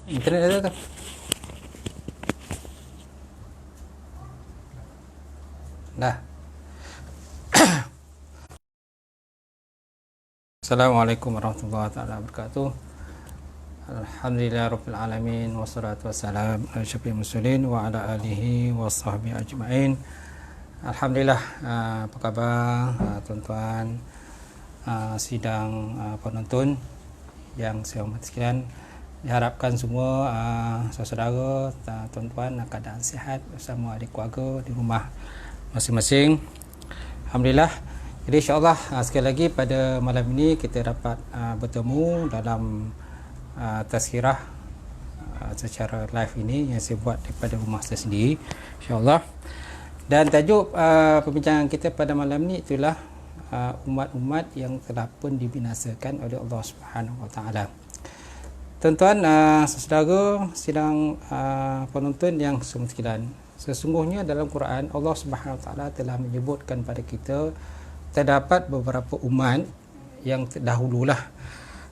Internet ada tu. Dah. Assalamualaikum warahmatullahi wabarakatuh. Alhamdulillahirabbil alamin wassalatu wassalamu ala asyrafil mursalin wa ala alihi washabbihi ajmain. Alhamdulillah, apa khabar tuan-tuan sidang penonton yang saya hormati sekalian. Diharapkan semua saudara, tuan-tuan keadaan sihat bersama adik keluarga di rumah masing-masing. Alhamdulillah. Jadi insya-Allah sekali lagi pada malam ini kita dapat bertemu dalam tazkirah secara live ini yang saya buat daripada rumah saya sendiri, insya-Allah. Dan tajuk perbincangan kita pada malam ini itulah umat-umat yang telah pun dibinasakan oleh Allah Subhanahu Wa Taala. Tuan-tuan, saudara sidang penonton yang sekalian, sesungguhnya dalam Quran Allah Subhanahu Wa Taala telah menyebutkan pada kita terdapat beberapa umat yang terdahululah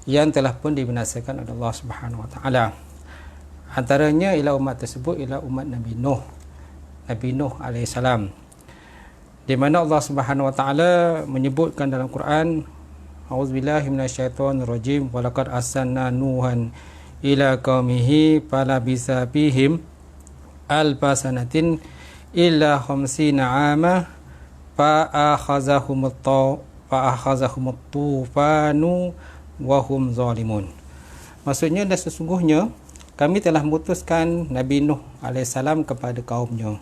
yang telah pun dibinasakan oleh Allah Subhanahu Wa Taala. Antaranya ialah umat tersebut ialah umat Nabi Nuh alaihissalam, di mana Allah Subhanahu Wa Taala menyebutkan dalam Quran, A'udzubillahi minasyaitonirrajim, walaqad arsalna nuhan ila qaumihi falabisa fihim alfasanatin illa khamsina ama fa'akhazahumut tufanu wa hum zalimun. Maksudnya, dan sesungguhnya kami telah memutuskan Nabi Nuh alaihissalam kepada kaumnya,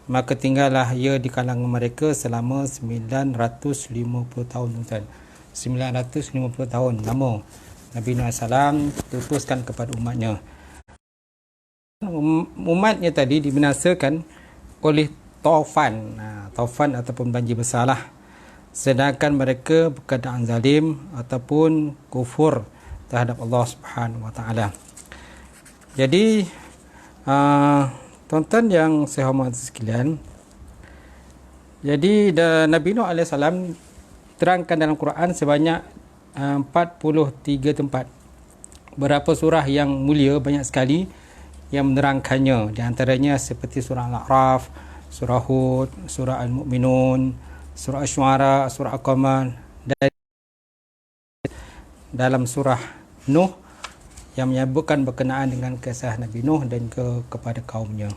maka tinggallah ia di kalangan mereka selama 950 tahun. 950 tahun lama Nabi Nuh alaihissalam diutuskan kepada umatnya. Umatnya tadi dibinasakan oleh taufan ataupun banjir besarlah, sedangkan mereka berkeadaan zalim ataupun kufur terhadap Allah Subhanahu Wa Taala. Jadi tuan-tuan yang saya hormati sekalian, jadi Nabi Nuh alaihissalam terangkan dalam Quran sebanyak 43 tempat. Berapa surah yang mulia, banyak sekali yang menerangkannya. Di antaranya seperti surah Al-A'raf, surah Hud, surah Al-Mu'minun, surah Asy-Syu'ara, surah Al-Qamar, dan dalam surah Nuh yang menyebutkan berkenaan dengan kisah Nabi Nuh dan kepada kaumnya.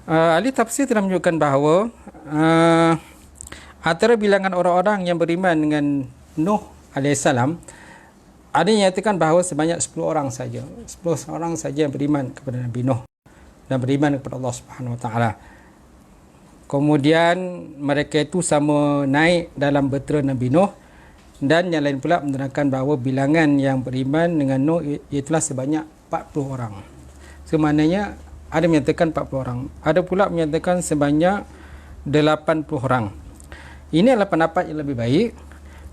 Ahli tafsir telah menunjukkan bahawa antara bilangan orang-orang yang beriman dengan Nuh alaihissalam, ada yang nyatakan bahawa sebanyak 10 orang saja. 10 orang saja yang beriman kepada Nabi Nuh dan beriman kepada Allah Subhanahu Wa Taala. Kemudian mereka itu sama naik dalam bahtera Nabi Nuh, dan yang lain pula menerangkan bahawa bilangan yang beriman dengan Nuh ialah sebanyak 40 orang. So maknanya ada menyatakan 40 orang, ada pula menyatakan sebanyak 80 orang. Ini adalah pendapat yang lebih baik.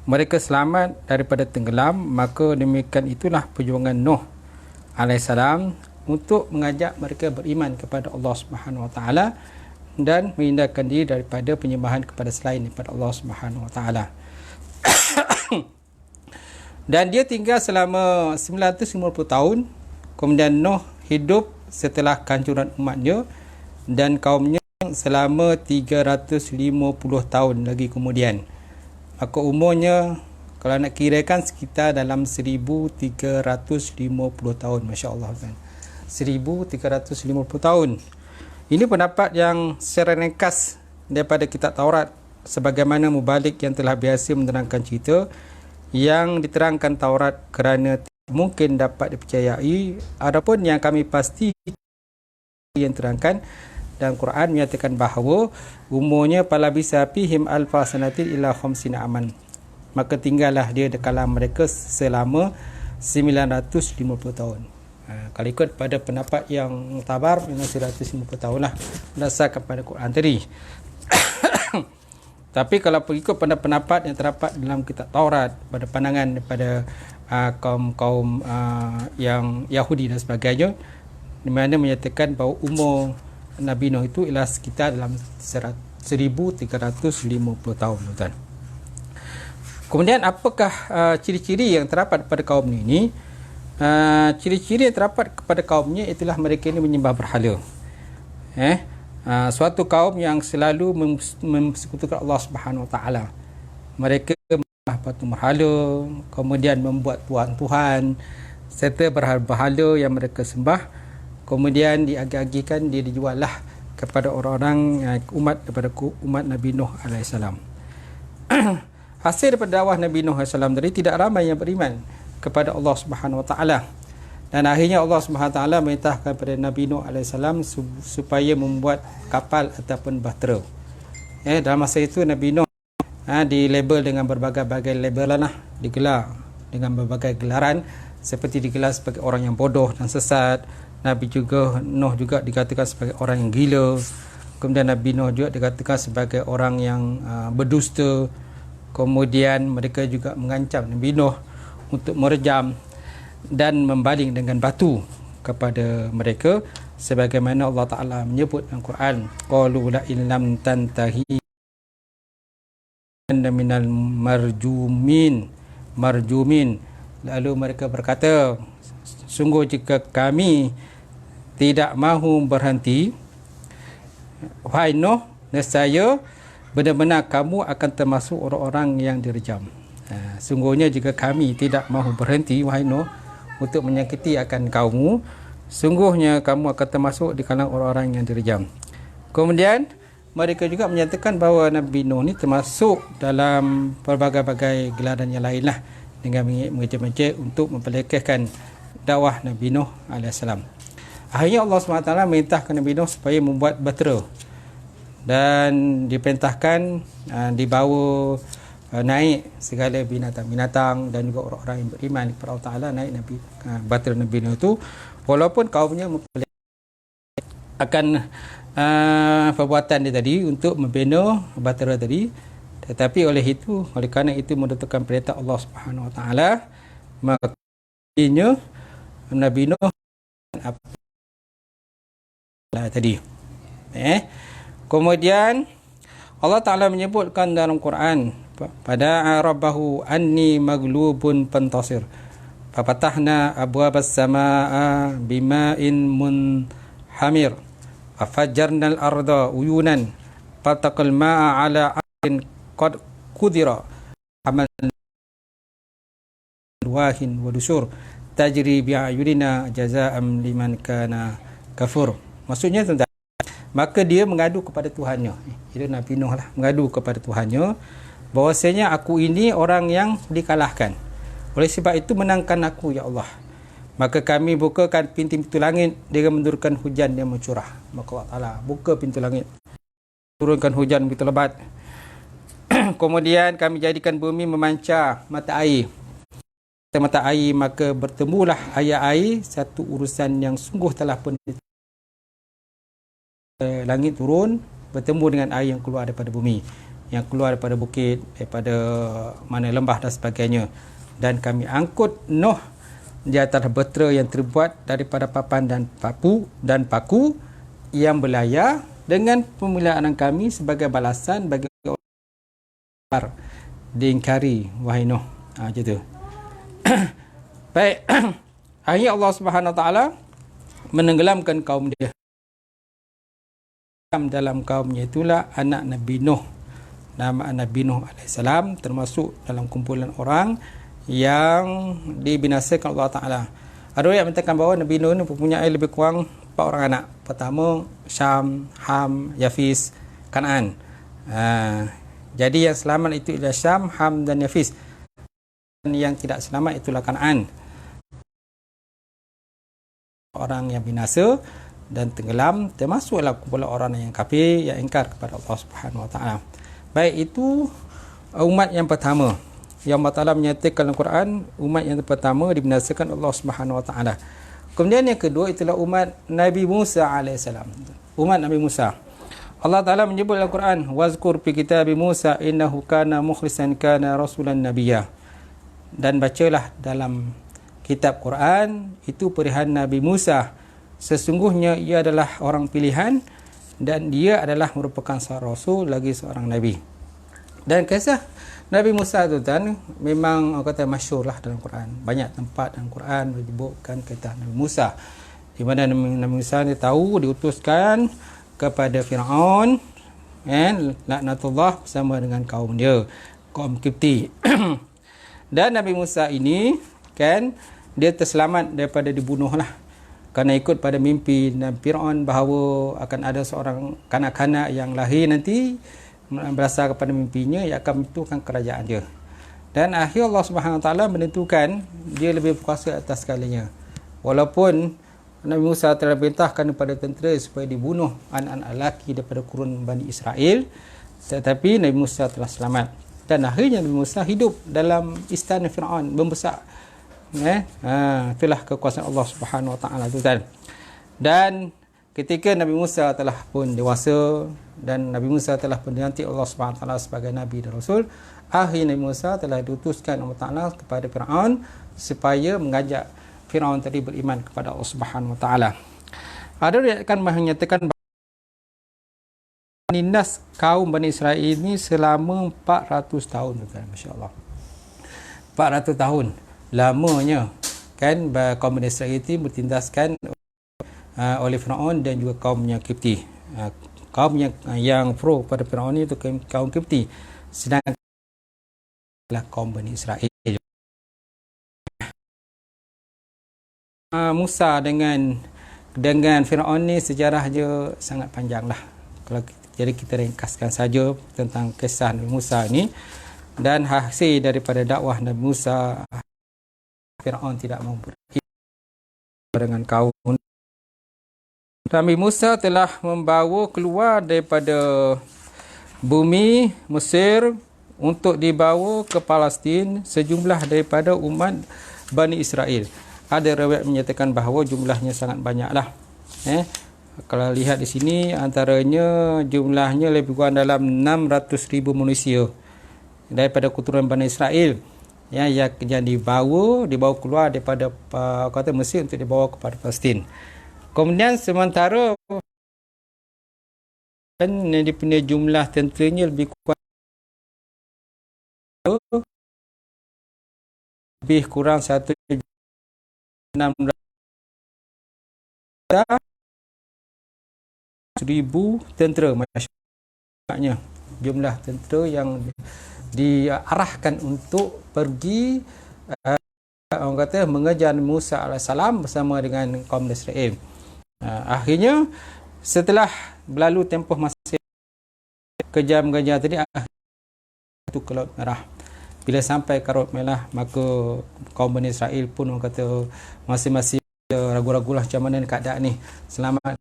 Mereka selamat daripada tenggelam, maka demikian itulah perjuangan Nuh alaihissalam untuk mengajak mereka beriman kepada Allah Subhanahu Wa Taala dan menghindarkan diri daripada penyembahan kepada selain daripada Allah Subhanahu Wa Taala. Dan dia tinggal selama 950 tahun. Kemudian Nuh hidup setelah kehancuran umatnya dan kaumnya selama 350 tahun lagi kemudian. Maka umurnya kalau nak kirakan sekitar dalam 1350 tahun, masya-Allah kan. 1350 tahun. Ini pendapat yang secara ringkas daripada kitab Taurat, sebagaimana Mubalik yang telah biasa menerangkan cerita yang diterangkan Taurat kerana mungkin dapat dipercayai. Adapun yang kami pasti yang terangkan dalam Quran menyatakan bahawa umurnya palabisa fihim alfa sanatin ila khamsina aman, maka tinggallah dia di kalangan mereka selama 950 tahun. Kalau ikut pada pendapat yang tabar, memang 150 tahun lah berdasarkan pada Quran tadi. Tapi kalau ikut pada pendapat yang terdapat dalam kitab Taurat, pada pandangan daripada kaum yang Yahudi dan sebagainya, di mana menyatakan bahawa umur Nabi Nuh itu ialah sekitar dalam 1350 tahun, tuan. Kemudian apakah ciri-ciri yang terdapat pada kaum ini? ciri-ciri yang terdapat kepada kaumnya itulah mereka ini menyembah berhala. Suatu kaum yang selalu mensekutukan Allah Subhanahu Wa Taala. Mereka menyembah batu berhala, kemudian membuat tuhan-tuhan serta berhala yang mereka sembah, kemudian diagih-agihkan, dia dijual lah kepada orang-orang daripada umat Nabi Nuh alaihissalam. Hasil daripada dakwah Nabi Nuh alaihissalam tadi, tidak ramai yang beriman kepada Allah Subhanahu Wa Taala. Dan akhirnya Allah Subhanahu Wa Taala merintahkan kepada Nabi Nuh alaihissalam supaya membuat kapal ataupun bahtera. Dalam masa itu Nabi Nuh dilabel dengan berbagai-bagai labelan lah, digelar dengan berbagai gelaran, seperti digelar sebagai orang yang bodoh dan sesat. Nabi Nuh juga dikatakan sebagai orang yang gila. Kemudian Nabi Nuh juga dikatakan sebagai orang yang berdusta. Kemudian mereka juga mengancam Nabi Nuh untuk merejam dan membaling dengan batu kepada mereka, sebagaimana Allah Ta'ala menyebut dalam Quran, qalu la in lam tantahi minal marjumin. Lalu mereka berkata, sungguh jika kami tidak mahu berhenti, wahai Nuh, nescaya benar-benar kamu akan termasuk orang-orang yang direjam. Sungguhnya jika kami tidak mahu berhenti, wahai Nuh, untuk menyakiti akan kaummu, sungguhnya kamu akan termasuk di kalangan orang-orang yang direjam. Kemudian mereka juga menyatakan bahawa Nabi Nuh ni termasuk dalam berbagai-bagai gelaran yang lain lah, dengan mengejek-mejek untuk mempelekehkan dakwah Nabi Nuh alaihissalam. Akhirnya Allah SWT merintahkan Nabi Nuh supaya membuat bahtera, dan diperintahkan dibawa naik segala binatang-binatang dan juga orang-orang yang beriman kepada Allah Ta'ala naik bahtera Nabi Nuh itu, walaupun kaumnya akan perbuatan dia tadi untuk membina bahtera tadi, tetapi oleh kerana itu mendatangkan perintah Allah Subhanahu Wa Taala, maka Nabi Nuh tadi. Kemudian Allah Ta'ala menyebutkan dalam Quran, pada rabbahu anni maglubun pantasir fafatahna abwabas samaa bima'in munhamir afajjarnal arda uyunan fataqal ma'a ala ardin qad qudira amal wahin wa dusur tajri bi'ayunina jazaa'an liman kana kafur. Maksudnya tuan-tuan, maka dia mengadu kepada Tuhannya. Itu Nabi Nuh lah, mengadu kepada Tuhannya bahwasanya aku ini orang yang dikalahkan. Oleh sebab itu menangkan aku ya Allah. Maka kami bukakan pintu-pintu langit dengan menurunkan hujan yang mencurah. Maka Allah Ta'ala buka pintu langit, turunkan hujan begitu lebat. Kemudian kami jadikan bumi memancar mata air. Mata air, maka bertemulah air-air, satu urusan yang sungguh telah pun langit turun bertemu dengan air yang keluar daripada bumi, yang keluar daripada bukit, daripada mana lembah dan sebagainya. Dan kami angkut Nuh di atas bahtera yang terbuat daripada papan dan paku yang berlayar dengan pemuliaan kami sebagai balasan bagi orang diingkari wahai Nuh. Macam tu. Baik. Akhirnya Allah Subhanahu Wa Taala menenggelamkan kaum dia. Dalam kaumnya itulah anak Nabi Nuh. Nama Nabi Nuh alaihissalam termasuk dalam kumpulan orang yang dibinasakan Allah Ta'ala. Ada yang mengatakan bahawa Nabi Nuh mempunyai lebih kurang 4 orang anak. Pertama, Syam, Ham, Yafis, Kan'an. Jadi yang selamat itu ialah Syam, Ham dan Yafis. Dan yang tidak selamat itulah Kan'an. Orang yang binasa dan tenggelam termasuklah kumpulan orang yang kafir, yang ingkar kepada Allah Subhanahu Wa Taala. Baik, itu umat yang pertama yang Allah Taala menyatakan dalam Quran, umat yang pertama dibinasakan Allah Subhanahu Wa Taala. Kemudian yang kedua itulah umat Nabi Musa alaihissalam. Umat Nabi Musa, Allah Taala menyebut dalam Quran, wazkur fi kitabi Musa innahu kana mukhlisan kana rasulan nabiyya. Dan bacalah dalam kitab Quran itu perihal Nabi Musa, sesungguhnya ia adalah orang pilihan dan dia adalah merupakan seorang rasul lagi seorang nabi. Dan kisah Nabi Musa tu kan memang orang kata masyhur lah dalam Quran. Banyak tempat dalam Quran menyebutkan kisah Nabi Musa. Di mana Nabi Musa ni tahu diutuskan kepada Firaun kan, laknatullah, bersama dengan kaum dia, kaum Kipti. Dan Nabi Musa ini kan dia terselamat daripada dibunuh lah, kerana ikut pada mimpi Firaun bahawa akan ada seorang kanak-kanak yang lahir nanti berasal kepada mimpinya yang akan menentukan kerajaan dia. Dan akhir Allah Subhanahu Wa Taala menentukan dia lebih berkuasa atas segalanya. Walaupun Nabi Musa telah perintahkan kepada tentera supaya dibunuh anak-anak lelaki daripada kurun Bani Israel, tetapi Nabi Musa telah selamat. Dan akhirnya Nabi Musa hidup dalam istana Firaun membesar. Itulah kekuasaan Allah Subhanahu Wa Taala itu kan. Dan ketika Nabi Musa telah pun dewasa dan Nabi Musa telah pun dilantik Allah Subhanahu Wa Taala sebagai Nabi dan Rasul, akhirnya Nabi Musa telah diutuskan Allah Taala kepada Firaun supaya mengajak Firaun tadi beriman kepada Allah Subhanahu Wa Taala. Ada riwayat menyatakan menindas kaum Bani Israel ini selama 400 tahun kan, masya-Allah. 400 tahun lamanya kan kaum Bani Israel itu bertindaskan oleh Firaun dan juga kaumnya Kipti. Kaum yang pro pada Firaun itu kaum Kipti, sedangkan kaum Bani Israel. Musa dengan Firaun ni sejarah dia sangat panjang lah. Jadi kita ringkaskan saja tentang kisah Nabi Musa ni, dan hasil daripada dakwah Nabi Musa, Firaun tidak mahu berakhir dengan kaum. Nabi Musa telah membawa keluar daripada bumi Mesir untuk dibawa ke Palestin sejumlah daripada umat Bani Israel. Ada riwayat menyatakan bahawa jumlahnya sangat banyaklah. Kalau lihat di sini, antaranya jumlahnya lebih kurang dalam 600,000 manusia daripada keturunan Bani Israel yang dibawa keluar daripada kota Mesir untuk dibawa kepada Palestin. Kemudian sementara dia punya jumlah tenteranya lebih kurang 1,600,000 tentera, maksudnya jumlah tentera yang diarahkan untuk pergi orang kata mengejar Musa AS bersama dengan kaum Israel. Akhirnya setelah berlalu tempoh masa kejam-kejam tadi, itu ke Laut Merah. Bila sampai ke Laut Merah, maka kaum Bani Israel pun orang kata masing-masing ragu-ragulah macam mana keadaan ni, selamat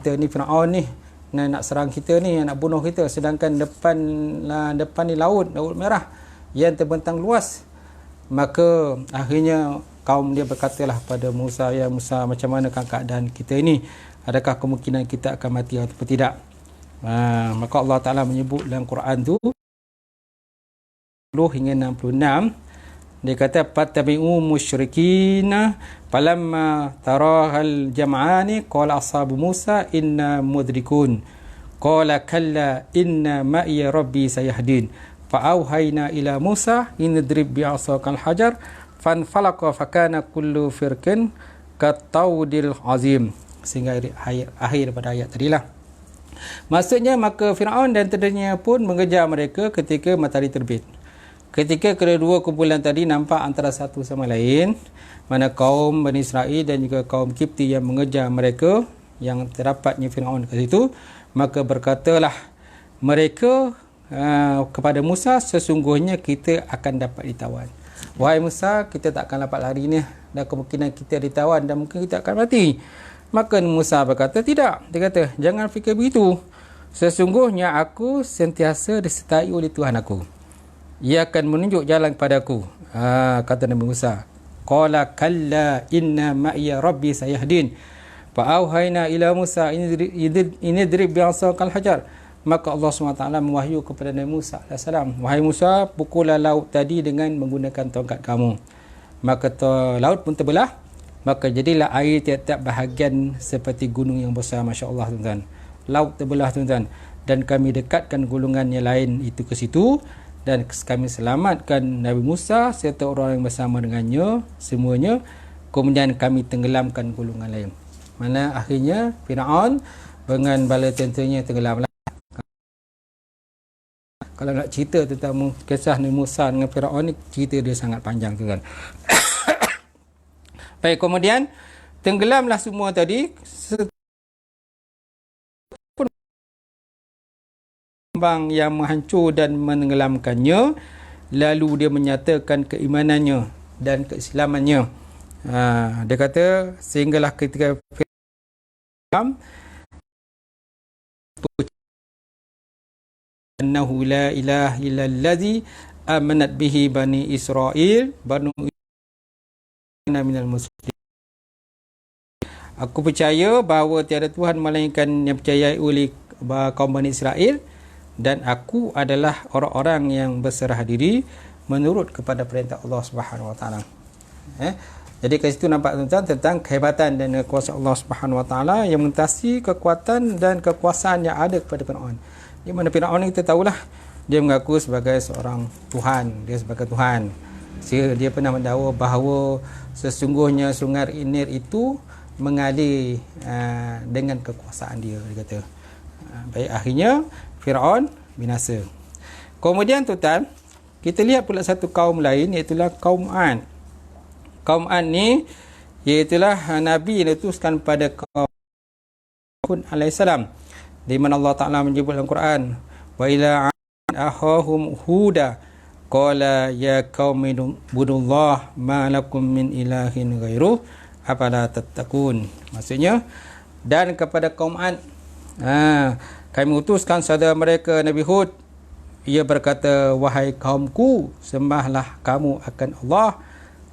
kita ni Firaun ni nak serang kita ni, nak bunuh kita, sedangkan depan ni Laut Merah yang terbentang luas. Maka akhirnya kaum dia berkatalah pada Musa, ya Musa, macam mana keadaan kita ini, adakah kemungkinan kita akan mati atau tidak? Maka Allah Ta'ala menyebut dalam Quran tu 10 hingga 66, dia kata fattabi'u musyrikina falamma tarahal jam'ani qala ashabu Musa inna mudrikun qala kalla inna ma'iya rabbi sayahdin fa'auhayna ila Musa inadrib bi'asakal hajar fanfalaqa fakana kullu firqin kataudil azim, sehingga akhir pada ayat tadilah. Maksudnya maka Firaun dan tenteranya pun mengejar mereka ketika matahari terbit. Ketika kedua kumpulan tadi nampak antara satu sama lain, mana kaum Bani Israel dan juga kaum Kipti yang mengejar mereka, yang terdapatnya Firaun ke situ, maka berkatalah mereka kepada Musa, sesungguhnya kita akan dapat ditawan. Wahai Musa, kita tak akan dapat lari ni, dan kemungkinan kita ditawan dan mungkin kita akan mati. Maka Musa berkata, tidak. Dia kata, jangan fikir begitu. Sesungguhnya aku sentiasa disertai oleh Tuhan aku. Ia akan menunjuk jalan kepadaku. Kata Nabi Musa, qala kalla inna ma'iya rabbi sayahdin fa'auhayna ila Musa inidrib bi'asakal hajar. Maka Allah SWT mewahyu kepada Nabi Musa AS, wahai Musa, pukullah laut tadi dengan menggunakan tongkat kamu. Maka laut pun terbelah, maka jadilah air tiap-tiap bahagian seperti gunung yang besar. Masya Allah, tuan-tuan. laut terbelah tuan-tuan, dan kami dekatkan golongan yang lain itu ke situ, dan kami selamatkan Nabi Musa serta orang yang bersama dengannya semuanya, kemudian kami tenggelamkan golongan lain. Mana akhirnya Firaun dengan bala tenteranya tenggelamlah. Kalau nak cerita tentang kisah Nabi Musa dengan Firaun ni, cerita dia sangat panjang tuan. Baik, kemudian tenggelamlah semua tadi. Kembang yang menghancur dan menenggelamkannya, lalu dia menyatakan keimanannya dan keislamannya. Dia kata sehinggalah ketika Firaun annahu la ilaha illallazi amanat bihi bani Israil banu minal muslimin. Aku percaya bahawa tiada Tuhan melainkan yang percayai oleh kaum Bani Israel, dan aku adalah orang-orang yang berserah diri menurut kepada perintah Allah Subhanahu Wa Taala. Jadi kat situ nampak tuan-tuan tentang kehebatan dan kekuasaan Allah Subhanahu Wa Taala yang mengasihi kekuatan dan kekuasaan yang ada kepada Firaun. Di mana Firaun ni kita tahulah dia mengaku sebagai seorang Tuhan, dia sebagai Tuhan. Dia pernah mendakwa bahawa sesungguhnya sungai Nil itu mengalir dengan kekuasaan dia kata. Baik, akhirnya Firaun binasa. Kemudian tuan, kita lihat pula satu kaum lain, iaitu kaum Ad. Kaum Ad ni iaitulah Nabi yang diutuskan pada kaum Hud alaihissalam, di mana Allah Ta'ala menyebut dalam Quran, wa ila akhahum huda qala ya qaumi budullah ma lakum min ilahin ghairuh afala tattaqun. Maksudnya, dan kepada kaum Ad kami utuskan saudara mereka Nabi Hud, ia berkata, wahai kaumku, sembahlah kamu akan Allah,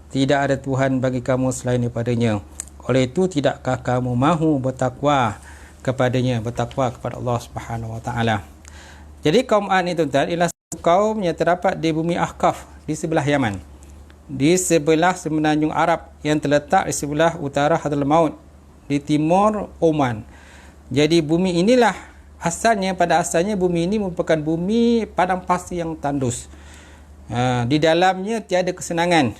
tidak ada Tuhan bagi kamu selain daripadanya. Oleh itu tidakkah kamu mahu bertakwa kepadanya, bertakwa kepada Allah Subhanahu Wa Taala. Jadi kaum Ad ni tuan-tuan ialah kaum yang terdapat di bumi Ahqaf di sebelah Yaman, di sebelah semenanjung Arab yang terletak di sebelah utara Hadramaut, di timur Oman. Jadi bumi inilah pada asalnya bumi ini merupakan bumi padang pasir yang tandus. Di dalamnya tiada kesenangan.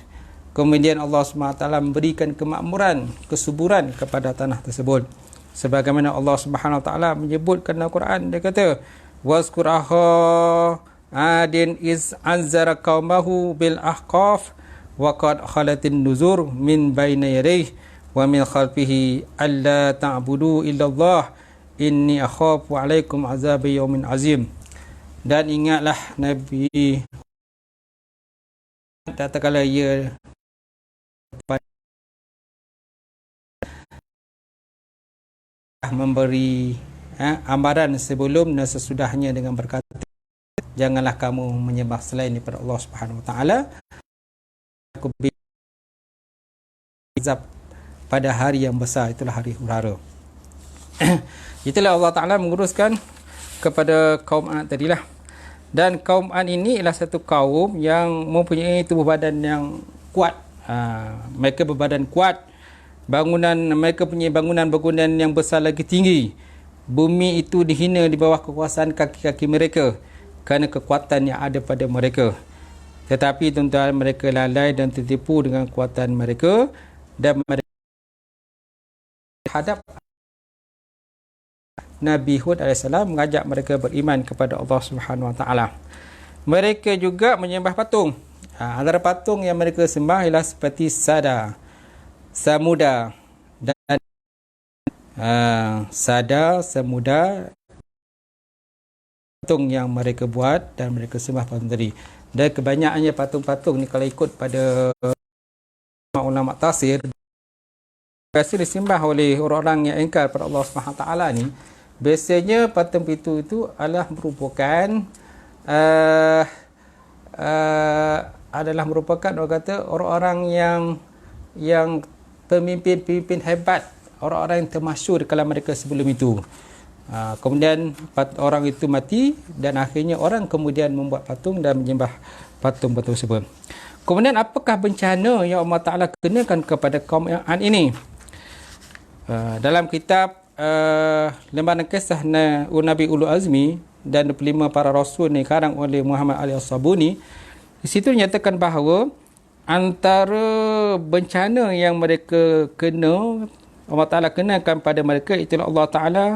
Kemudian Allah SWT memberikan kemakmuran, kesuburan kepada tanah tersebut. Sebagaimana Allah Subhanahu Wa Taala menyebutkan dalam Quran, dia kata, wazkur akha adin iz anzara qaumahu bil ahqaf wa qad khalatin nuzur min baina yadayhi wa min khalfihi alla ta'budu illallah inni akhafu alaikum azab yaumin azim. Dan ingatlah Nabi tatkala ia memberi amaran sebelum dan sesudahnya dengan berkata, janganlah kamu menyembah selain daripada Allah Subhanahu Wa Taala, aku azab pada hari yang besar, itulah hari huru-hara. Itulah Allah Ta'ala menguruskan kepada kaum Ad tadilah. Dan kaum Ad ini ialah satu kaum yang mempunyai tubuh badan yang kuat. Mereka berbadan kuat. Mereka punya bangunan yang besar lagi tinggi. Bumi itu dihina di bawah kekuasaan kaki-kaki mereka kerana kekuatan yang ada pada mereka. Tetapi tuan-tuan, mereka lalai dan tertipu dengan kekuatan mereka, dan mereka hadap Nabi Hud AS mengajak mereka beriman kepada Allah Subhanahu Wa Taala. Mereka juga menyembah patung. Antara patung yang mereka sembah ialah seperti Sada, Samuda, dan Samuda, patung yang mereka buat dan mereka sembah patung tadi. Dan kebanyakannya patung-patung ni kalau ikut pada ulama tafsir, biasa disembah oleh orang-orang yang ingkar pada Allah Subhanahu Wa Taala ni. Biasanya patung itu adalah merupakan orang kata orang-orang yang pemimpin hebat, orang-orang yang termasyhur di kalangan mereka sebelum itu. Kemudian orang itu mati dan akhirnya orang kemudian membuat patung dan menyembah patung-patung tersebut. Kemudian apakah bencana yang Allah Ta'ala kenakan kepada kaum Ad ini? Dalam kitab lembaran kisah Nabi Ulul Azmi dan 25 para rasul ni karang oleh Muhammad Ali As-Sabuni, di situ dinyatakan bahawa antara bencana yang mereka kena, Allah Ta'ala kenakan pada mereka, itulah Allah Ta'ala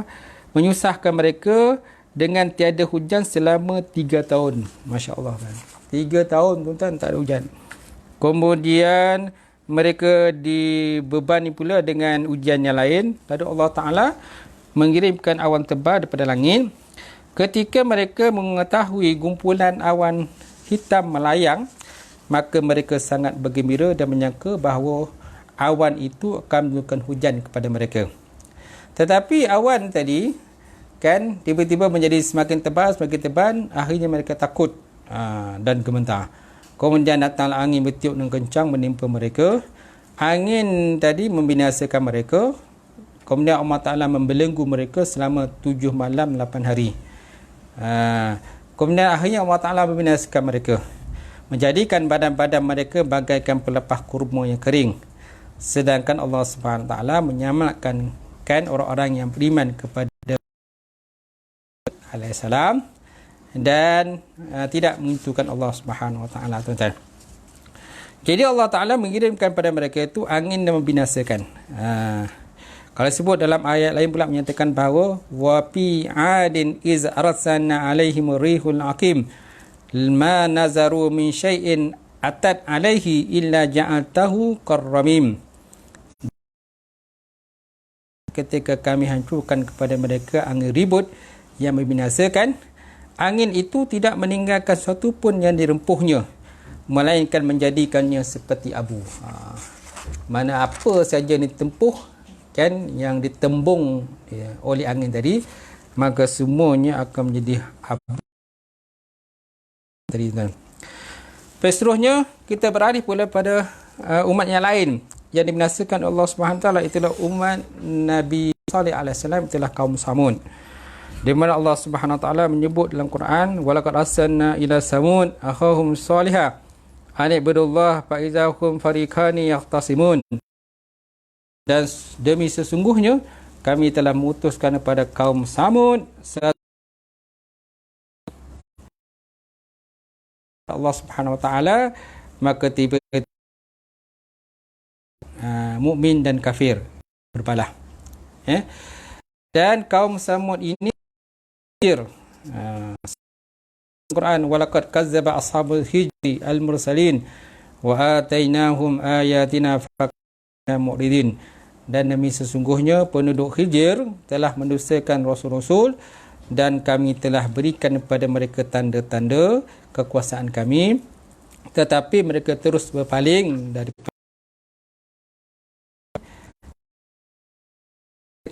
menyusahkan mereka dengan tiada hujan selama 3 tahun. Masya Allah kan. 3 tahun tuan-tuan tak ada hujan. Kemudian mereka dibebani pula dengan ujian yang lain. Lalu Allah Ta'ala mengirimkan awan tebal daripada langit. Ketika mereka mengetahui gumpulan awan hitam melayang, maka mereka sangat bergembira dan menyangka bahawa awan itu akan menurunkan hujan kepada mereka. Tetapi awan tadi kan tiba-tiba menjadi semakin tebal, akhirnya mereka takut dan gemetar. Kemudian datanglah angin bertiup dengan kencang menimpa mereka. Angin tadi membinasakan mereka. Kemudian Allah Ta'ala membelenggu mereka selama 7 malam 8 hari. Kemudian akhirnya Allah Ta'ala membinasakan mereka, menjadikan badan-badan mereka bagaikan pelepah kurma yang kering. Sedangkan Allah Subhanahu Wa Ta'ala menyelamatkan orang-orang yang beriman kepada alaihissalam dan tidak mengitukan Allah Subhanahu Wa Ta'ala, tuan-tuan. Jadi Allah Ta'ala mengirimkan pada mereka itu angin yang membinasakan. Kalau sebut dalam ayat lain pula menyatakan bahawa wa fi 'adin iz arsalna 'alaihim rihul aqim ma nazaru min syai'in atat 'alaihi illa ja'altahu karramim. Ketika kami hancurkan kepada mereka angin ribut yang membinasakan, angin itu tidak meninggalkan sesuatu pun yang dirempuhnya, melainkan menjadikannya seperti abu. Mana apa saja ditempuh kan, yang ditembung oleh angin tadi, maka semuanya akan menjadi abu tadi, tuan. Seterusnya kita beralih pula pada umat yang lain yang dibinasakan Allah Subhanahu Taala, itulah umat Nabi Saleh alaihissalam, itulah kaum Samud. Di mana Allah Subhanahu Taala menyebut dalam Quran, walaqad arsalna ila samud akhahum salihah an ibudullah fa izahum fariqani yahtasimun. Dan demi sesungguhnya kami telah mengutuskan kepada kaum Samud Allah Subhanahu Wa Taala, maka tiba mukmin dan kafir berbalah. Dan kaum Samud ini Quran, walaqad kazzaba ashabul hijri al-mursalin wa atainahum ayatina fakanu mu'ridin. Dan demi sesungguhnya penduduk Hijr telah mendustakan rasul-rasul dan kami telah berikan kepada mereka tanda-tanda kekuasaan kami, tetapi mereka terus berpaling dari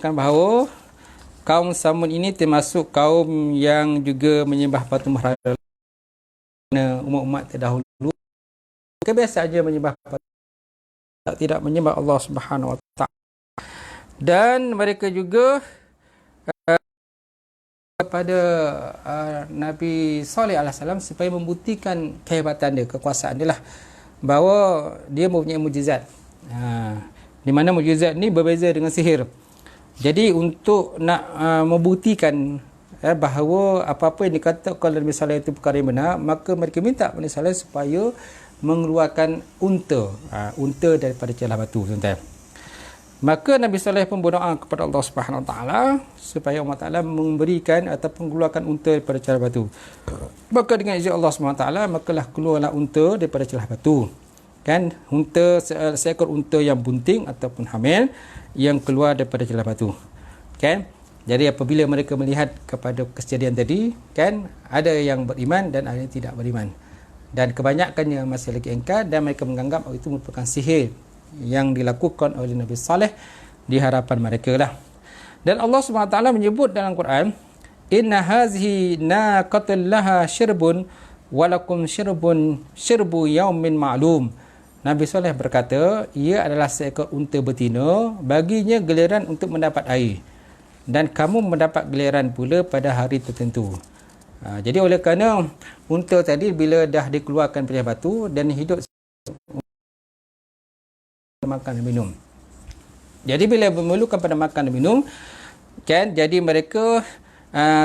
bahawa kaum Samud ini termasuk kaum yang juga menyembah patung berhala. Umat-umat terdahulu kebiasaan saja menyembah patung, tidak menyembah Allah Subhanahu Wa Taala. Dan mereka juga kepada Nabi Saleh alaihissalam supaya membuktikan kehebatan dia, kekuasaan dia lah, bahawa dia mempunyai mukjizat. Di mana mukjizat ni berbeza dengan sihir. Jadi untuk nak membuktikan bahawa apa-apa yang dikatakan oleh Nabi Saleh itu perkara yang benar, maka mereka minta Nabi Saleh supaya mengeluarkan unta daripada celah batu, tuan-tuan. Maka Nabi Saleh pun berdoa kepada Allah Subhanahu Wa Taala supaya Allah Taala memberikan ataupun mengeluarkan unta daripada celah batu. Maka dengan izin Allah Subhanahu Wa Taala, makalah keluarlah unta daripada celah batu. Kan, unta, seekor unta yang bunting ataupun hamil yang keluar daripada celah batu. Kan? Jadi apabila mereka melihat kepada kejadian tadi, kan, ada yang beriman dan ada yang tidak beriman. Dan kebanyakannya masih lagi engkar dan mereka menganggap itu merupakan sihir yang dilakukan oleh Nabi Saleh di hadapan mereka lah. Dan Allah SWT menyebut dalam Quran, inna hazihi naqatul laha syirbun walakum syirbu yaumin ma'lum. Nabi Saleh berkata, ia adalah seekor unta betina, baginya giliran untuk mendapat air, dan kamu mendapat giliran pula pada hari tertentu. Jadi oleh kerana unta tadi bila dah dikeluarkan dari batu dan hidup makan dan minum. Jadi bila memerlukan pada makan dan minum, kan, jadi mereka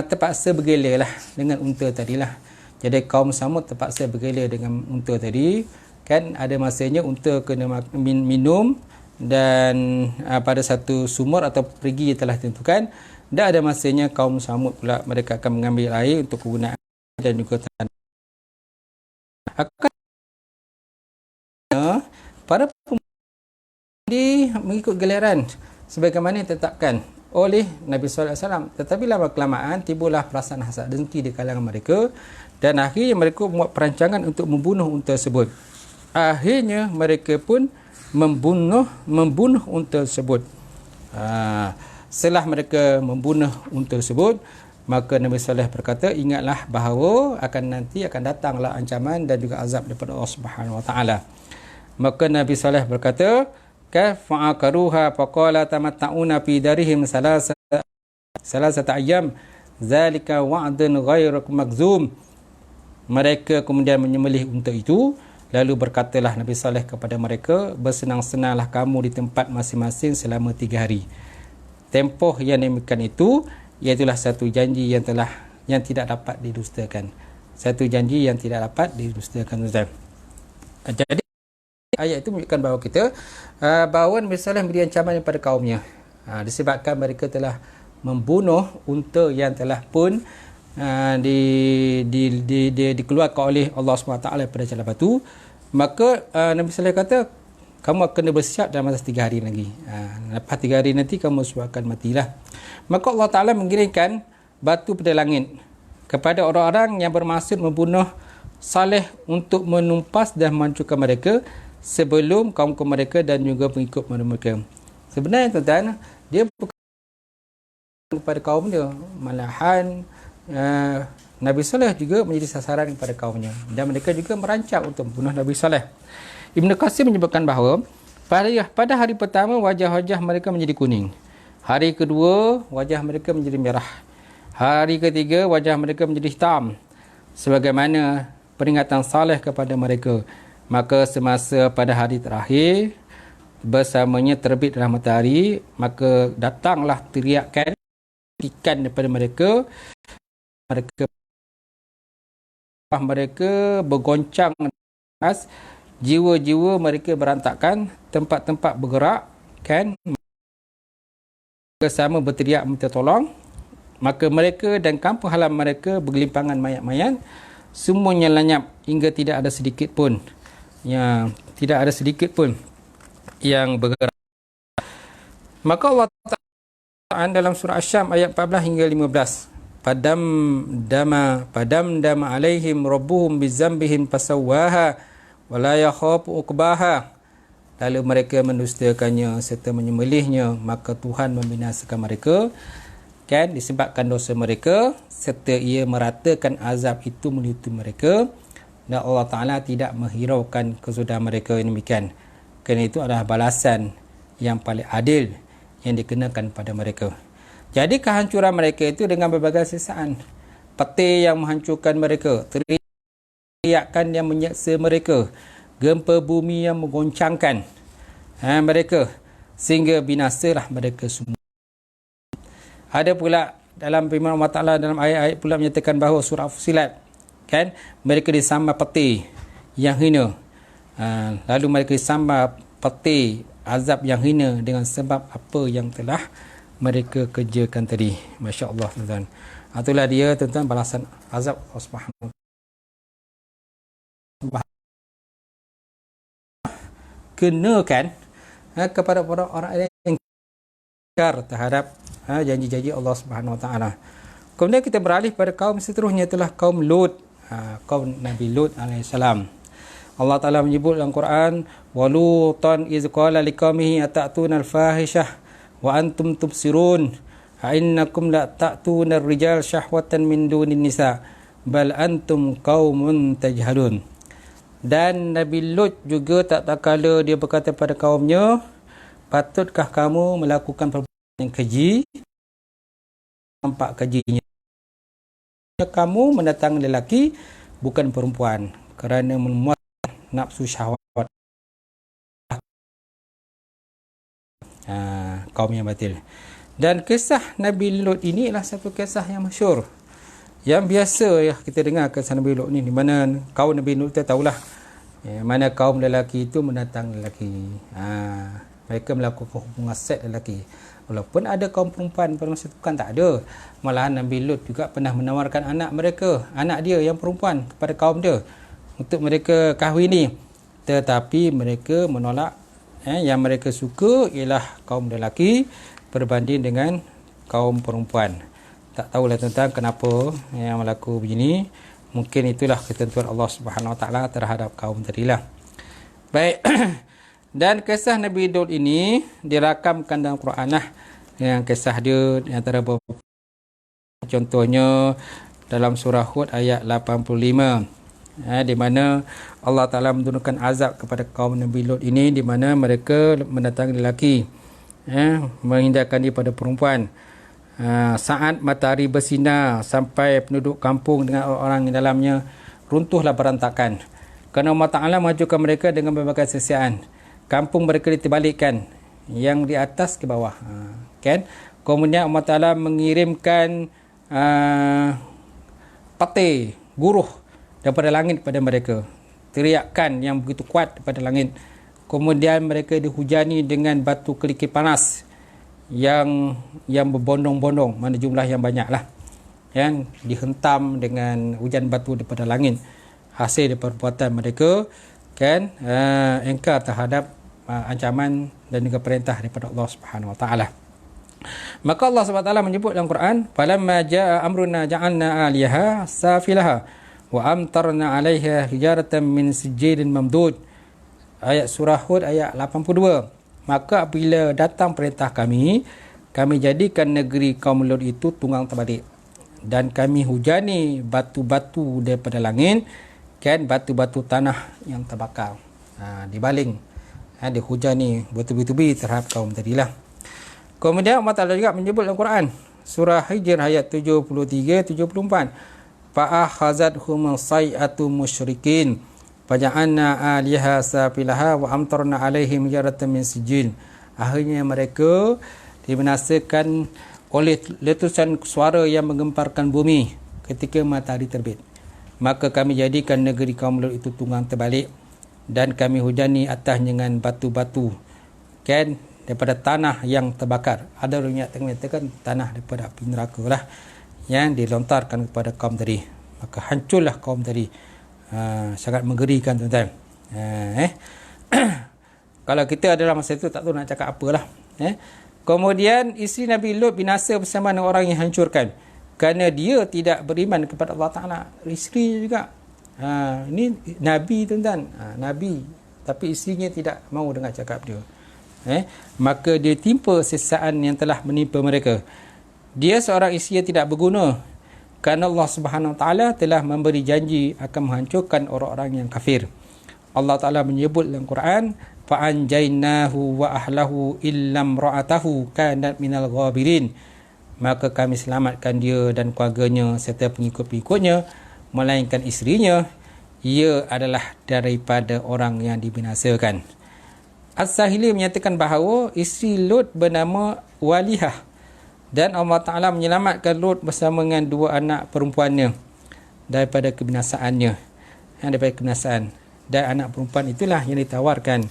terpaksa bergela lah dengan unta tadilah. Jadi kaum Samud terpaksa bergela dengan unta tadi, kan. Ada masanya unta kena minum dan pada satu sumur atau perigi yang telah ditentukan, dan ada masanya kaum Samud pula mereka akan mengambil air untuk kegunaan dan juga tanah. Akan para pemuda mengikut giliran sebagaimana ditetapkan oleh Nabi sallallahu alaihi wasallam. Tetapi lama kelamaan timbullah perasaan hasad dengki di kalangan mereka, dan akhirnya mereka membuat perancangan untuk membunuh unta tersebut. Akhirnya mereka pun membunuh unta tersebut. Setelah mereka membunuh unta tersebut, maka Nabi Saleh berkata, ingatlah bahawa nanti akan datanglah ancaman dan juga azab daripada Allah Subhanahu Wa Taala. Maka Nabi Saleh berkata, fa'akaruha faqala tamatta'una fi darihim salasata ayyam zalika wa'dun ghairu makzum. Mereka kemudian menyembelih unta itu, lalu berkatalah Nabi Saleh kepada mereka, bersenang-senanglah kamu di tempat masing-masing selama 3 hari. Tempoh yang demikian itu iaitulah satu janji yang tidak dapat didustakan. Satu janji yang tidak dapat didustakan. Jadi ayat itu menunjukkan bahawa Nabi Saleh memberi ancaman kepada kaumnya, disebabkan mereka telah membunuh unta yang telah pun dikeluarkan oleh Allah SWT pada jalan batu. Maka Nabi Saleh kata, kamu akan bersiap dalam masa 3 hari lagi. Lepas 3 hari nanti kamu semua akan matilah. Maka Allah Ta'ala mengirimkan batu pada langit kepada orang-orang yang bermaksud membunuh Saleh untuk menumpas dan menghancurkan mereka sebelum kaum mereka dan juga pengikut mereka. Sebenarnya tuan-tuan, dia bukan kepada kaum dia, malahan Nabi Saleh juga menjadi sasaran kepada kaumnya, dan mereka juga merancang untuk membunuh Nabi Saleh. Ibn Qasir menyebutkan bahawa pada hari pertama wajah-wajah mereka menjadi kuning, hari kedua wajah mereka menjadi merah, hari ketiga wajah mereka menjadi hitam, sebagaimana peringatan Saleh kepada mereka. Maka semasa pada hari terakhir bersamanya terbitlah matahari, maka datanglah teriakan ikan daripada mereka bergoncang, jiwa-jiwa mereka berantakan, tempat-tempat bergerak, kan, bersama berteriak minta tolong. Maka mereka dan kampung halaman mereka bergelimpangan mayat-mayat, semuanya lenyap hingga tidak ada sedikit pun yang bergerak. Maka Allah Ta'ala dalam surah Asy-Syam ayat 14 hingga 15, padam alaihim rabbuhum bizambihim fasawwaha wala yakhafu uqbaha. Lalu mereka mendustakannya serta menyembelihnya, maka Tuhan membinasakan mereka, kan, disebabkan dosa mereka, serta ia meratakan azab itu meliputi mereka, dan Allah Ta'ala tidak menghiraukan kesudahan mereka yang demikian. Kerana itu adalah balasan yang paling adil yang dikenakan pada mereka. Jadi kehancuran mereka itu dengan berbagai sisaan, petir yang menghancurkan mereka, teriakan yang menyeksa mereka, gempa bumi yang menggoncangkan mereka, sehingga binasalah mereka semua. Ada pula dalam firman Allah Ta'ala dalam ayat-ayat pula menyatakan bahawa surah Fussilat, kan, mereka disambar petir yang hina, lalu mereka disambar petir azab yang hina dengan sebab apa yang telah mereka kerjakan tadi. Masya Allah, tuan-tuan. Itulah dia, tuan-tuan, balasan azab Allah Subhanahu kenakan kepada orang-orang yang ingkar terhadap janji-janji Allah Subhanahu Wa Taala. Kemudian kita beralih pada kaum seterusnya, itulah kaum Lut, kaum Nabi Lut alaihissalam. Allah Taala menyebut dalam Quran, walutan iz qala liqaumihi atatuna al-fahishah wa antum tubsirun innakum la ta'tuna ar-rijal syahwatan min dunin nisa bal antum qaumun tajhalun. Dan Nabi Lut juga tak kala dia berkata pada kaumnya, patutkah kamu melakukan perbuatan yang keji, nampak kejinya kamu mendatangi lelaki bukan perempuan kerana memuat nafsu syahwat. Kaum yang batil. Dan kisah Nabi Lut ini adalah satu kisah yang masyhur, yang biasa ya kita dengar kisah Nabi Lut ni, di mana kaum Nabi Lut kita tahulah mana kaum lelaki itu mendatang lelaki. Mereka melakukan hubungan seks lelaki. Walaupun ada kaum perempuan pada masa itu kan tak ada. Malahan Nabi Lut juga pernah menawarkan anak dia yang perempuan kepada kaum dia untuk mereka kahwini. Tetapi mereka menolak. Yang mereka suka ialah kaum lelaki berbanding dengan kaum perempuan. Tak tahulah tentang kenapa yang berlaku begini. Mungkin itulah ketentuan Allah Subhanahu Wa Taala terhadap kaum tadilah. Baik. Dan kisah Nabi Lut ini dirakamkan dalam Quran lah. Yang kisah dia antara beberapa, contohnya dalam surah Hud ayat 85. Di mana Allah Taala menurunkan azab kepada kaum Nabi Lut ini, di mana mereka mendatangi lelaki, menghindarkan daripada perempuan. Saat matahari bersinar sampai penduduk kampung dengan orang-orang di dalamnya runtuhlah berantakan, kerana Allah Ta'ala mengajukan mereka dengan berbagai sesiaan. Kampung mereka diterbalikkan, yang di atas ke bawah, kan? Kemudian Allah Ta'ala mengirimkan petir, guruh daripada langit kepada mereka, teriakan yang begitu kuat daripada langit. Kemudian mereka dihujani dengan batu kerikil panas yang berbondong-bondong, mana jumlah yang banyaklah, yang dihentam dengan hujan batu daripada langit, hasil daripada perbuatan mereka, kan, engkar terhadap ancaman dan juga perintah daripada Allah Subhanahu Wa Taala. Maka Allah Subhanahu Wa Taala menyebut dalam Quran, falamma jaa amruna ja'alna 'aliyaha safilaha wa amtarna 'alaiha hijaratan min sijilin mamdud. Ayat surah Hud ayat 82. Maka apabila datang perintah kami jadikan negeri kaum Lut itu tunggang terbalik, dan kami hujani batu-batu daripada langit, kan, batu-batu tanah yang terbakar, dibaling, dihujani bertubi-tubi terhadap kaum tadilah. Kemudian Allah Ta'ala juga menyebut dalam Quran surah Hijr ayat 73-74, fa'akhazadhum say'atu musyrikin faja'alna 'aliyaha safilaha wa amtarna 'alaihim hijaratan min sijil. Akhirnya mereka dibinasakan oleh letusan suara yang menggemparkan bumi ketika matahari terbit. Maka kami jadikan negeri kaum Lut itu tunggang terbalik, dan kami hujani atasnya dengan batu-batu, kan, daripada tanah yang terbakar. Ada orang yang mengatakan tanah daripada api neraka lah yang dilontarkan kepada kaum tadi. Maka hancurlah kaum tadi. Sangat menggerikan, tuan-tuan. Kalau kita adalah masa itu, tak tahu nak cakap apalah. Kemudian isteri Nabi Lut binasa bersama dengan orang yang hancurkan, kerana dia tidak beriman kepada Allah Ta'ala. Isteri juga, ini Nabi, tuan-tuan, Nabi, tapi isterinya tidak mau dengar cakap dia. Maka dia timpa sesaan yang telah menimpa mereka. Dia seorang isteri yang tidak berguna, kerana Allah Subhanahu Wa Taala telah memberi janji akan menghancurkan orang-orang yang kafir. Allah Ta'ala menyebut dalam Quran, fa'anjainahu wa ahlahu illam ra'atahu kanat minal ghabirin. Maka kami selamatkan dia dan keluarganya serta pengikut-pengikutnya, melainkan isterinya, ia adalah daripada orang yang dibinasakan. As-Sahili menyatakan bahawa isteri Lut bernama Walihah, dan Allah Ta'ala menyelamatkan Lut bersama dengan dua anak perempuannya daripada kebinasaannya, daripada kebinasaan. Dan anak perempuan itulah yang ditawarkan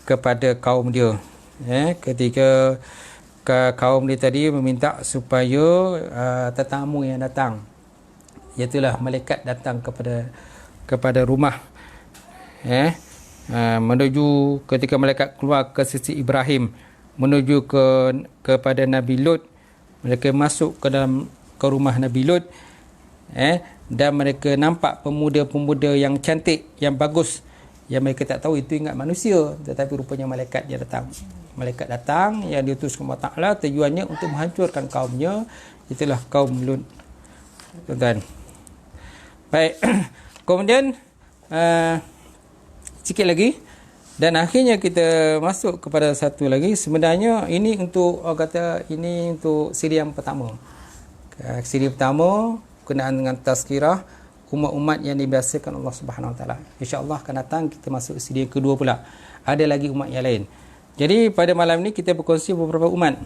kepada kaum dia, ketika kaum dia tadi meminta supaya tetamu yang datang, iaitulah malaikat datang kepada rumah, menuju, ketika malaikat keluar ke sisi Ibrahim menuju kepada Nabi Lut, mereka masuk ke rumah Nabi Lut, dan mereka nampak pemuda-pemuda yang cantik, yang bagus, yang mereka tak tahu itu ingat manusia, tetapi rupanya malaikat yang datang. Malaikat datang yang diutus oleh Allah Ta'ala, tujuannya untuk menghancurkan kaumnya. Itulah kaum Lut, tuan-tuan. Baik. Kemudian sikit lagi, dan akhirnya kita masuk kepada satu lagi. Sebenarnya ini untuk, orang kata ini untuk siri yang pertama. Siri pertama berkenaan dengan tazkirah umat-umat yang dibiasakan Allah Subhanahu Wa Taala. InsyaAllah akan datang kita masuk siri yang kedua pula. Ada lagi umat yang lain. Jadi pada malam ni kita berkongsi beberapa umat.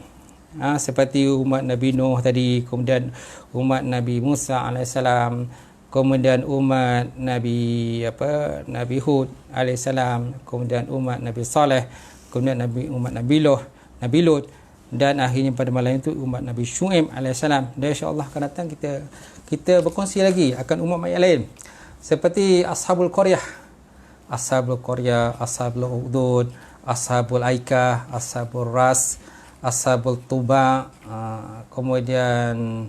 seperti umat Nabi Nuh tadi, kemudian umat Nabi Musa alaihissalam, kemudian umat Nabi Nabi Hud alaihissalam, kemudian umat Nabi Saleh, kemudian umat Nabi Lut, dan akhirnya pada malam itu umat Nabi Syuaib alaihissalam. Dan insya-Allah akan datang kita berkongsi lagi akan umat yang lain seperti Ashabul Qaryah, Ashabul Ukhdud, Ashabul Aikah, Ashabul Ras, Ashabul Tuba, kemudian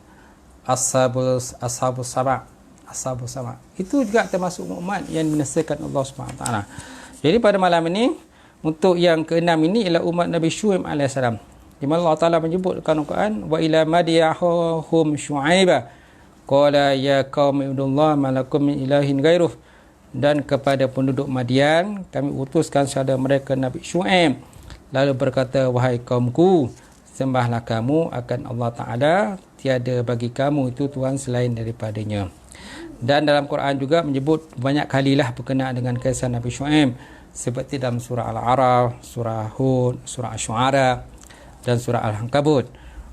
Ashabul Sama. Itu juga termasuk umat yang dibinasakan Allah Subhanahu taala. Jadi pada malam ini untuk yang keenam ini ialah umat Nabi Syuaib alaihissalam. Di mana Allah Taala menyebutkan Al-Quran, wa ila madiyahum syu'aiba qala ya qaumi ibudullaha ma lakum min ilahin ghairuh. Dan kepada penduduk Madian kami utuskan kepada mereka Nabi Syuaib, lalu berkata, wahai kaumku, sembahlah kamu akan Allah Taala, tiada bagi kamu itu Tuhan selain daripadanya. Dan dalam Quran juga menyebut banyak kalilah berkenaan dengan kisah Nabi Syuaib, seperti dalam surah Al-A'raf, surah Hud, surah Asy-Syu'ara dan surah Al-Ankabut.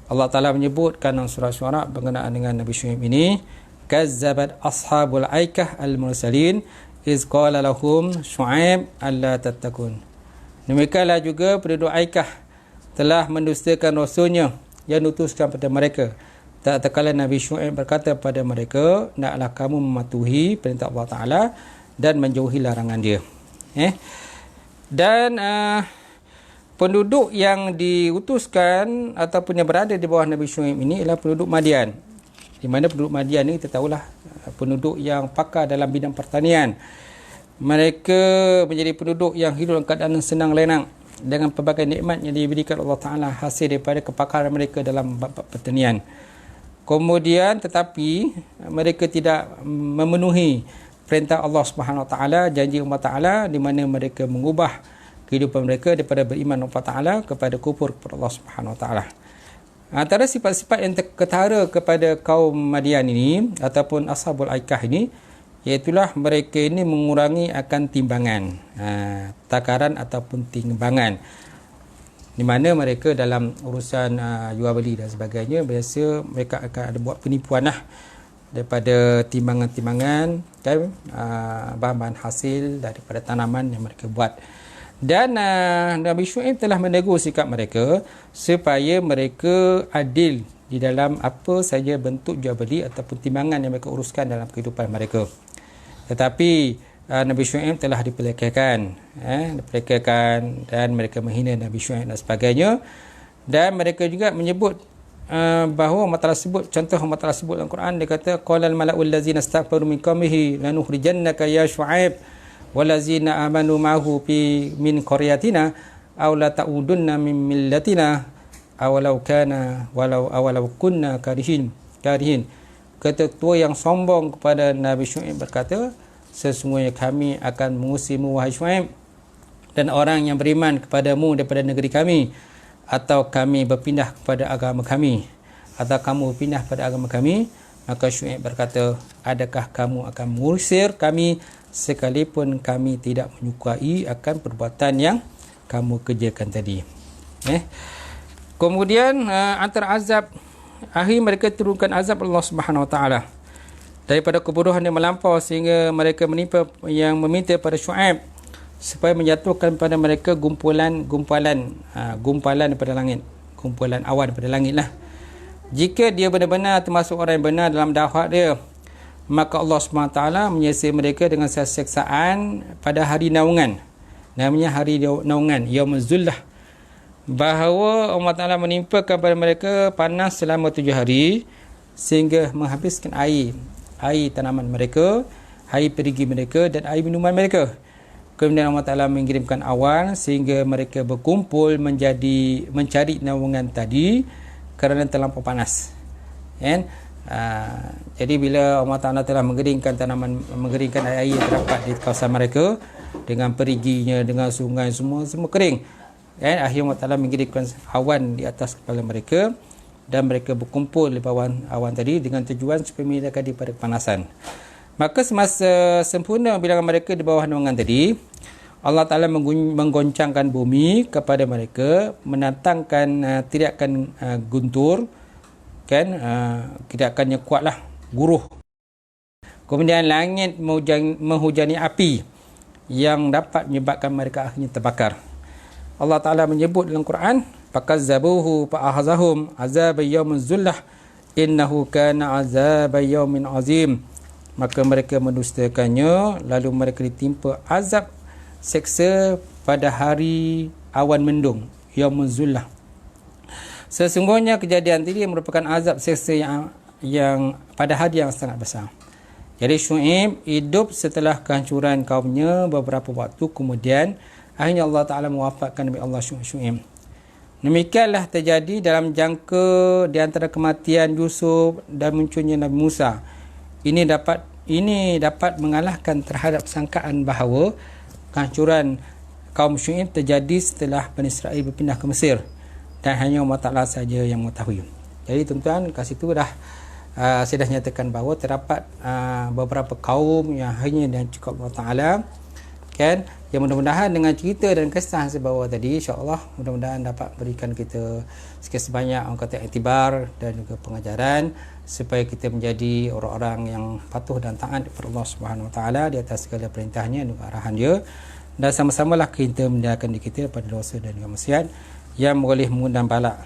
Allah Ta'ala menyebutkan dalam surah Asy-Syu'ara berkenaan dengan Nabi Syuaib ini, kazzabat ashabul aikah al-mursalin iz qala lahum Syuaib alla tattaqun. Demikianlah juga penduduk Aikah telah mendustakan rasulnya yang diutuskan kepada mereka. Tak terkala Nabi Syuaib berkata kepada mereka, naklah kamu mematuhi perintah Allah Ta'ala dan menjauhi larangan dia. Dan penduduk yang diutuskan ataupun yang berada di bawah Nabi Syuaib ini ialah penduduk Madian. Di mana penduduk Madian ini kita tahulah penduduk yang pakar dalam bidang pertanian. Mereka menjadi penduduk yang hidup dalam keadaan senang lenang dengan pelbagai nikmat yang diberikan Allah Ta'ala hasil daripada kepakaran mereka dalam bab pertanian. Kemudian tetapi mereka tidak memenuhi perintah Allah Subhanahu Wa Taala, janji Allah Taala, di mana mereka mengubah kehidupan mereka daripada beriman Allah Taala kepada kufur kepada Allah Subhanahu Wa Taala. Antara sifat-sifat yang ketara kepada kaum Madian ini ataupun Ashabul Aikah ini, iaitulah mereka ini mengurangi akan timbangan, takaran ataupun timbangan, di mana mereka dalam urusan jual beli dan sebagainya biasa mereka akan ada buat penipuan daripada timbangan-timbangan kan, bahan-bahan hasil daripada tanaman yang mereka buat. Dan Nabi Syuaib telah menegur sikap mereka supaya mereka adil di dalam apa saja bentuk jual beli ataupun timbangan yang mereka uruskan dalam kehidupan mereka. Tetapi Nabi Syuaib telah dipelekehkan, dan mereka menghina Nabi Syuaib dan sebagainya. Dan mereka juga menyebut bahawa masalah sebut, contoh masalah sebut dalam Quran, dia kata qalal mala'ul ladzina istakbaru min qaumihi lanukhrijannaka ya Syuaib walazina amanu ma'ahu min qaryatina aw la ta'udunna min millatina awalau kunna karihin. Ketua yang sombong kepada Nabi Syuaib berkata, sesungguhnya kami akan mengusirmu wahai Syuaib dan orang yang beriman kepadamu daripada negeri kami, atau kami berpindah kepada agama kami, atau kamu berpindah pada agama kami. Maka Syuaib berkata, adakah kamu akan mengusir kami sekalipun kami tidak menyukai akan perbuatan yang kamu kerjakan tadi. Kemudian antara azab, akhir mereka turunkan azab Allah Subhanahu Wa Taala daripada kebodohan yang melampau, sehingga mereka meminta pada Syuaib supaya menjatuhkan pada mereka gumpalan daripada langit, kumpulan awan daripada langit lah. Jika dia benar-benar termasuk orang yang benar dalam dakwah dia, maka Allah SWT menyisir mereka dengan siksaan pada hari naungan, namanya hari naungan, Yaumuz Zullah, bahawa Allah Ta'ala menimpakan kepada mereka panas selama 7 hari sehingga menghabiskan air tanaman mereka, air perigi mereka dan air minuman mereka. Kemudian Allah Ta'ala mengirimkan awan sehingga mereka berkumpul mencari naungan tadi kerana terlampau panas. Jadi bila Allah Ta'ala telah mengeringkan air yang terdapat di kawasan mereka dengan periginya, dengan sungai, semua kering, akhirnya Allah Ta'ala mengirimkan awan di atas kepala mereka dan mereka berkumpul di bawah awan tadi dengan tujuan supaya menghilangkan daripada kepanasan. Maka semasa sempurna bilangan mereka di bawah naungan tadi, Allah Ta'ala menggoncangkan bumi kepada mereka, menantangkan teriakan guntur, kan, teriakannya kuatlah, guruh. Kemudian langit menghujani api yang dapat menyebabkan mereka akhirnya terbakar. Allah Ta'ala menyebut dalam Quran, fakazzabuhu fa'ahazahum azab yawmin zullah innahu kana azab yawmin azim. Maka mereka mendustakannya, lalu mereka ditimpa azab seksa pada hari awan mendung, yawmin zullah. Sesungguhnya kejadian ini merupakan azab seksa yang pada hari yang sangat besar. Jadi Syuaib hidup setelah kehancuran kaumnya beberapa waktu kemudian, akhirnya Allah Ta'ala mewafatkan Nabi Allah Syuaib. Demikianlah terjadi dalam jangka di antara kematian Yusuf dan munculnya Nabi Musa. Ini dapat mengalahkan terhadap sangkaan bahawa kehancuran kaum Syuaib terjadi setelah Bani Israel berpindah ke Mesir, dan hanya Allah Ta'ala saja yang mengetahui. Jadi tuan-tuan, kat situ saya dah nyatakan bahawa terdapat beberapa kaum yang hanya dihancurkan Allah Ta'ala, kan, yang mudah-mudahan dengan cerita dan kisah saya bawa tadi, insya-Allah mudah-mudahan dapat berikan kita sikit sebanyak orang kata iktibar dan juga pengajaran supaya kita menjadi orang-orang yang patuh dan taat kepada Allah Subhanahu Wa Taala di atas segala perintahnya dan arahan dia, dan sama-samalah kita menjauhkan diri kita daripada dosa dan juga maksiat yang boleh mengundang balak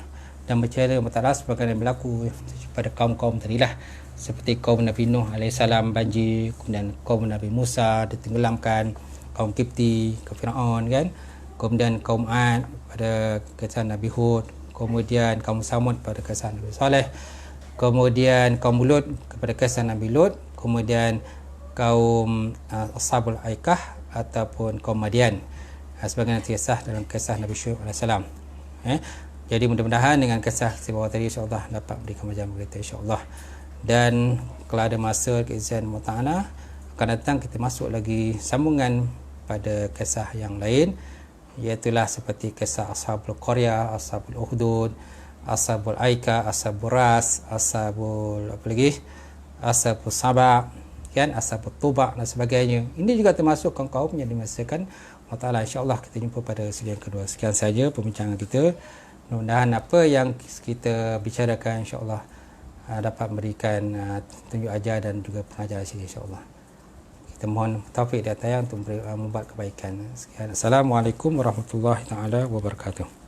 dan percaya Allah Ta'ala sebagaimana yang berlaku pada kaum-kaum tadilah, seperti kaum Nabi Nuh AS banjir, kemudian kaum Nabi Musa ditenggelamkan, kaum Kipti ke Firaun, kan, kemudian kaum Ad pada kisah Nabi Hud, kemudian kaum Samud pada kisah Nabi Saleh, kemudian kaum Lut kepada kisah Nabi Lut, kemudian kaum Ashabul Aikah ataupun kaum Madian sebagaimana kisah dalam kisah Nabi Syuaib AS. Jadi mudah-mudahan dengan kisah saya bawa tadi insya-Allah dapat berikan macam kita insya-Allah. Dan kalau ada masa keizan Allah Ta'ala akan datang, kita masuk lagi sambungan pada kisah yang lain, iaitulah seperti kisah Ashabul Qaryah, Ashabul Ukhdud, Ashabul Aika, Ashabul Ras, Ashabul Ashabul Saba, kan, Ashabul Tuba dan sebagainya. Ini juga termasuk kaum-kaum yang dimaksudkan Allah Ta'ala. InsyaAllah kita jumpa pada sesi yang kedua. Sekian saja perbincangan kita. Mudah-mudahan apa yang kita bicarakan insya-Allah dapat memberikan tunjuk ajar dan juga pengajaran sini insya-Allah. Kita mohon taufik dan hidayah untuk membuat kebaikan. Sekian. Assalamualaikum warahmatullahi taala wabarakatuh.